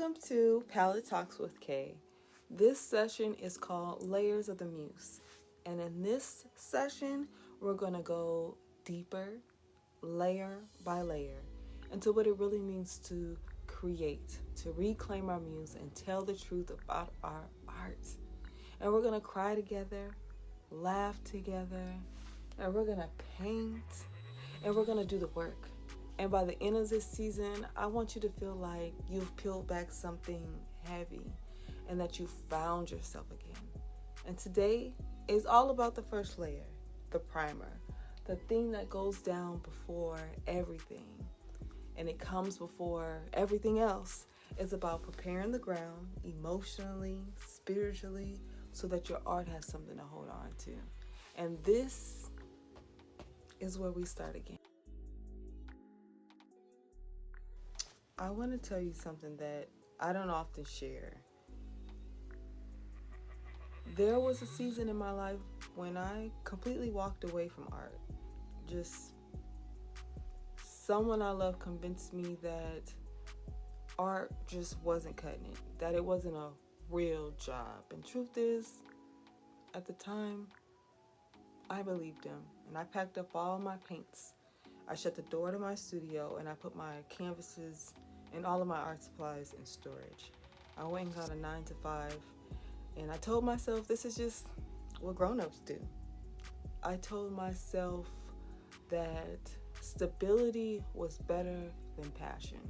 Welcome to Palette Talks with Kay. This session is called Layers of the Muse. And in this session, we're going to go deeper, layer by layer, into what it really means to create, to reclaim our muse and tell the truth about our art. And we're going to cry together, laugh together, and we're going to paint, and we're going to do the work. And by the end of this season, I want you to feel like you've peeled back something heavy and that you found yourself again. And today is all about the first layer, the primer, the thing that goes down before everything. And it comes before everything else. It's about preparing the ground emotionally, spiritually, so that your art has something to hold on to. And this is where we start again. I want to tell you something that I don't often share. There was a season in my life when I completely walked away from art. Just someone I love convinced me that art just wasn't cutting it, that it wasn't a real job. And truth is, at the time, I believed him. And I packed up all my paints. I shut the door to my studio and I put my canvases and all of my art supplies in storage. I went and got a 9-to-5 and I told myself this is just what grown-ups do. I told myself that stability was better than passion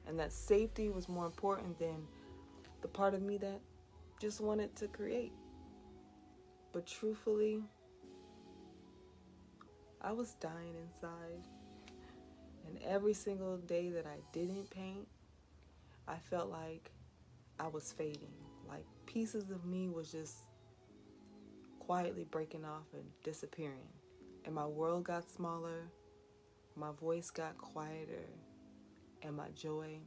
and that safety was more important than the part of me that just wanted to create. But truthfully, I was dying inside. And every single day that I didn't paint, I felt like I was fading. Like pieces of me was just quietly breaking off and disappearing. And my world got smaller, my voice got quieter, and my joy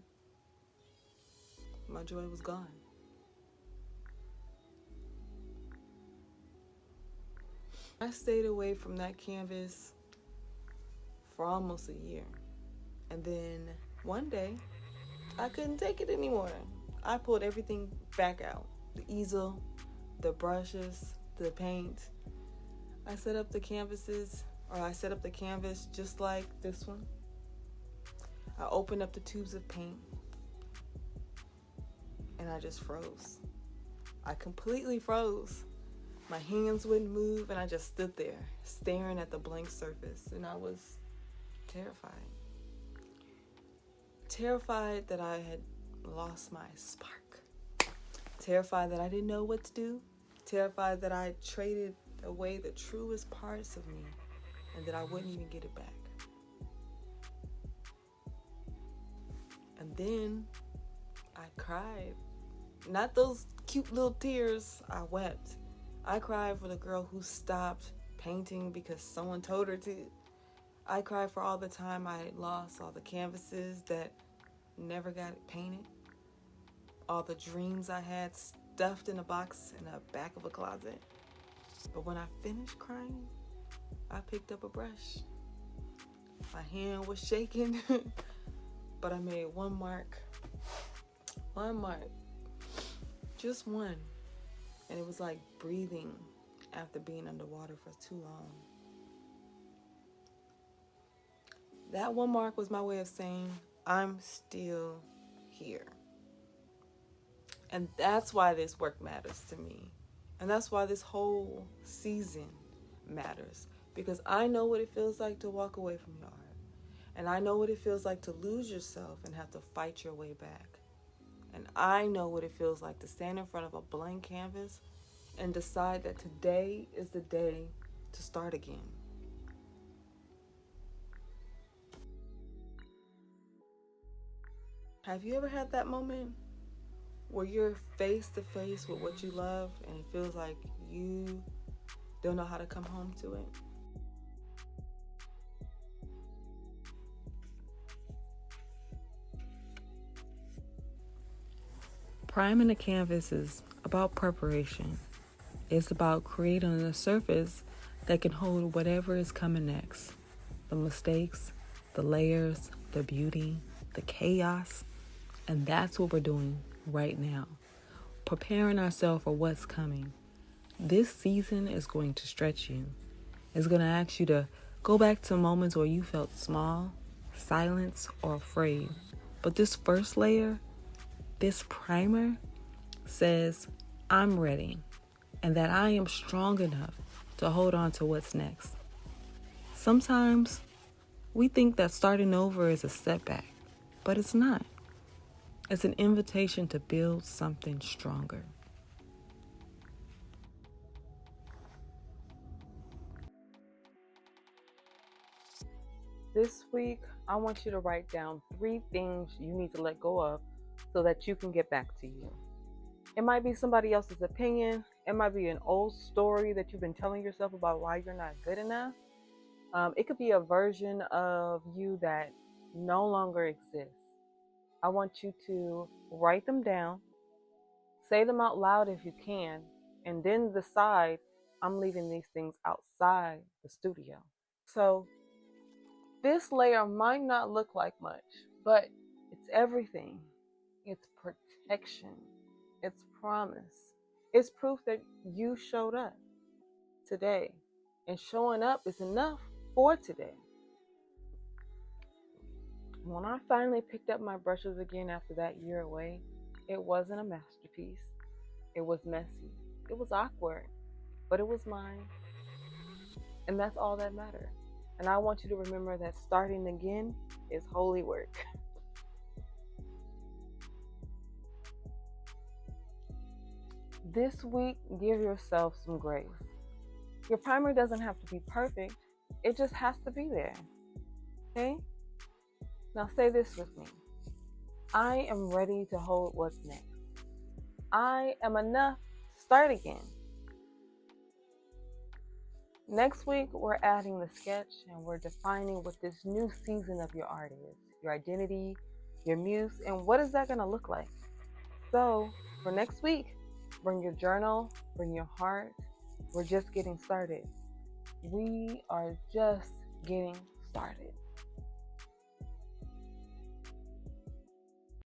was gone. I stayed away from that canvas for almost a year. And then one day, I couldn't take it anymore. I pulled everything back out. The easel, the brushes, the paint. I set up the canvases, or I set up the canvas just like this one. I opened up the tubes of paint, and I just froze. I completely froze. My hands wouldn't move, and I just stood there, staring at the blank surface, and I was terrified. Terrified that I had lost my spark. Terrified that I didn't know what to do. Terrified that I traded away the truest parts of me and that I wouldn't even get it back. And then I cried. Not those cute little tears. I wept. I cried for the girl who stopped painting because someone told her to. I cried for all the time I had lost, all the canvases that never got painted, all the dreams I had stuffed in a box in the back of a closet. But when I finished crying, I picked up a brush. My hand was shaking, but I made one mark, just one. And it was like breathing after being underwater for too long. That one mark was my way of saying, I'm still here. And that's why this work matters to me. And that's why this whole season matters. Because I know what it feels like to walk away from your art. And I know what it feels like to lose yourself and have to fight your way back. And I know what it feels like to stand in front of a blank canvas and decide that today is the day to start again. Have you ever had that moment where you're face to face with what you love and it feels like you don't know how to come home to it? Priming a canvas is about preparation. It's about creating a surface that can hold whatever is coming next. The mistakes, the layers, the beauty, the chaos. And that's what we're doing right now, preparing ourselves for what's coming. This season is going to stretch you. It's going to ask you to go back to moments where you felt small, silenced, or afraid. But this first layer, this primer, says, I'm ready, and that I am strong enough to hold on to what's next. Sometimes we think that starting over is a setback, but it's not. It's an invitation to build something stronger. This week, I want you to write down 3 things you need to let go of so that you can get back to you. It might be somebody else's opinion. It might be an old story that you've been telling yourself about why you're not good enough. It could be a version of you that no longer exists. I want you to write them down, say them out loud if you can, and then decide, I'm leaving these things outside the studio. So this layer might not look like much, but it's everything. It's protection. It's promise. It's proof that you showed up today. And showing up is enough for today. When I finally picked up my brushes again after that year away, it wasn't a masterpiece. It was messy. It was awkward, but it was mine. And that's all that mattered. And I want you to remember that starting again is holy work. This week, give yourself some grace. Your primer doesn't have to be perfect. It just has to be there. Okay? Now say this with me. I am ready to hold what's next. I am enough to start again. Next week, we're adding the sketch and we're defining what this new season of your art is, your identity, your muse, and what is that going to look like? So for next week, bring your journal, bring your heart. We're just getting started. We are just getting started.